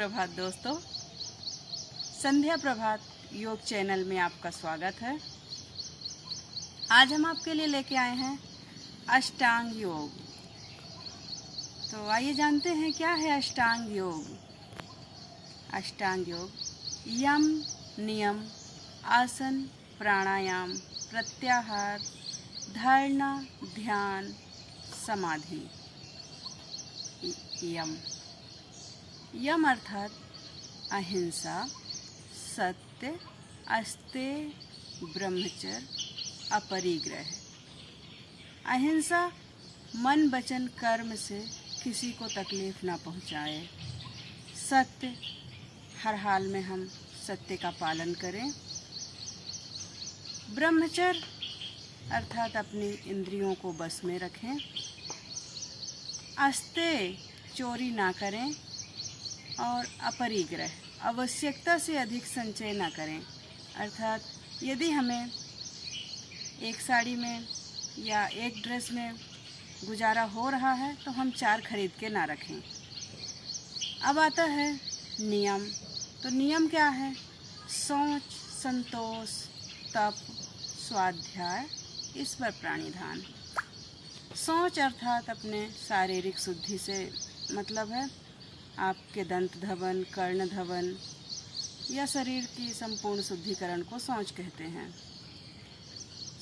सुप्रभात दोस्तों, संध्या प्रभात योग चैनल में आपका स्वागत है। आज हम आपके लिए लेके आए हैं अष्टांग योग। तो आइए जानते हैं क्या है अष्टांग योग। अष्टांग योग यम, नियम, आसन, प्राणायाम, प्रत्याहार, धारणा, ध्यान, समाधि। यम यम अर्थात अहिंसा, सत्य, अस्तेय, ब्रह्मचर्य, अपरिग्रह। अहिंसा मन वचन कर्म से किसी को तकलीफ ना पहुंचाए। सत्य, हर हाल में हम सत्य का पालन करें। ब्रह्मचर्य अर्थात अपनी इंद्रियों को बस में रखें। अस्तेय, चोरी ना करें। और अपरिग्रह, आवश्यकता से अधिक संचय ना करें। अर्थात यदि हमें एक साड़ी में या एक ड्रेस में गुजारा हो रहा है तो हम 4 खरीद के ना रखें। अब आता है नियम। तो नियम क्या है? सोच, संतोष, तप, स्वाध्याय, ईश्वर प्राणिधान। सोच अर्थात अपने शारीरिक शुद्धि से मतलब है आपके दंत धवन, कर्ण धवन या शरीर की संपूर्ण शुद्धिकरण को सोच कहते हैं।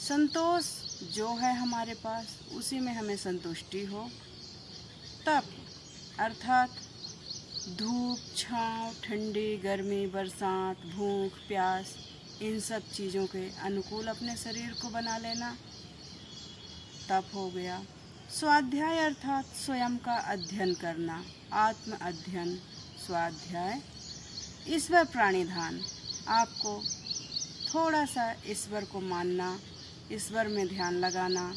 संतोष जो है हमारे पास उसी में हमें संतुष्टि हो। तप अर्थात धूप, छाँव, ठंडी, गर्मी, बरसात, भूख, प्यास, इन सब चीज़ों के अनुकूल अपने शरीर को बना लेना तप हो गया। स्वाध्याय अर्थात स्वयं का अध्ययन करना, आत्म अध्ययन, स्वाध्याय। ईश्वर प्राणिधान, आपको थोड़ा सा ईश्वर को मानना, ईश्वर में ध्यान लगाना,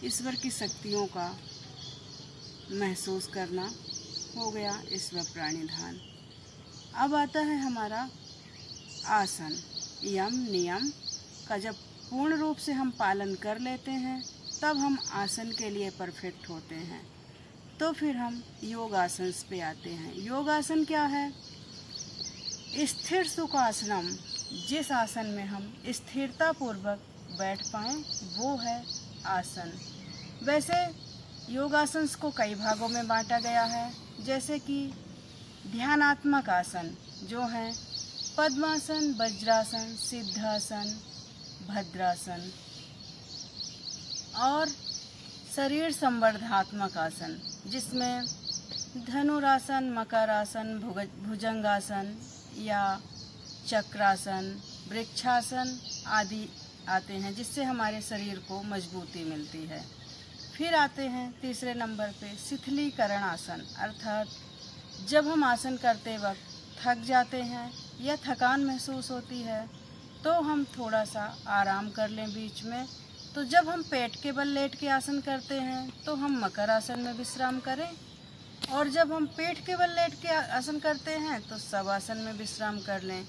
ईश्वर की शक्तियों का महसूस करना, हो गया ईश्वर प्राणिधान। अब आता है हमारा आसन। यम नियम का जब पूर्ण रूप से हम पालन कर लेते हैं तब हम आसन के लिए परफेक्ट होते हैं। तो फिर हम योगासन पे आते हैं। योगासन क्या है? स्थिर सुखासनम, जिस आसन में हम स्थिरता पूर्वक बैठ पाएं वो है आसन। वैसे योगासन को कई भागों में बांटा गया है, जैसे कि ध्यानात्मक आसन जो है पद्मासन, वज्रासन, सिद्धासन, भद्रासन, और शरीर संवर्धनात्मक आसन जिसमें धनुरासन, मकरासन, भुजंगासन या चक्रासन, वृक्षासन आदि आते हैं, जिससे हमारे शरीर को मजबूती मिलती है। फिर आते हैं तीसरे नंबर पे शिथिलीकरण आसन। अर्थात जब हम आसन करते वक्त थक जाते हैं या थकान महसूस होती है तो हम थोड़ा सा आराम कर लें बीच में। तो जब हम पेट के बल लेट के आसन करते हैं तो हम मकर आसन में विश्राम करें, और जब हम पेट के बल लेट के आसन करते हैं तो शवासन में विश्राम कर लें।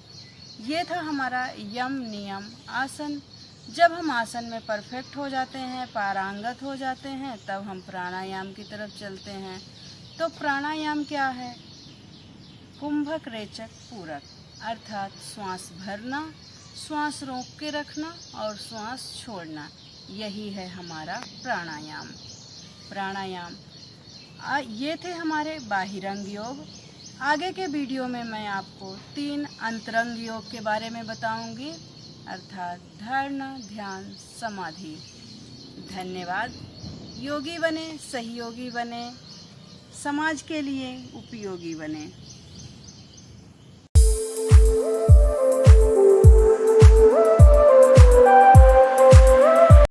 ये था हमारा यम नियम आसन। जब हम आसन में परफेक्ट हो जाते हैं, पारंगत हो जाते हैं, तब हम प्राणायाम की तरफ चलते हैं। तो प्राणायाम क्या है? कुंभक, रेचक, पूरक। अर्थात श्वास भरना, श्वास रोक के रखना और श्वास छोड़ना, यही है हमारा प्राणायाम। प्राणायाम ये थे हमारे बाहिरंग योग। आगे के वीडियो में मैं आपको 3 अंतरंग योग के बारे में बताऊंगी, अर्थात धारणा, ध्यान, समाधि। धन्यवाद। योगी बने, सहयोगी बने, समाज के लिए उपयोगी बने।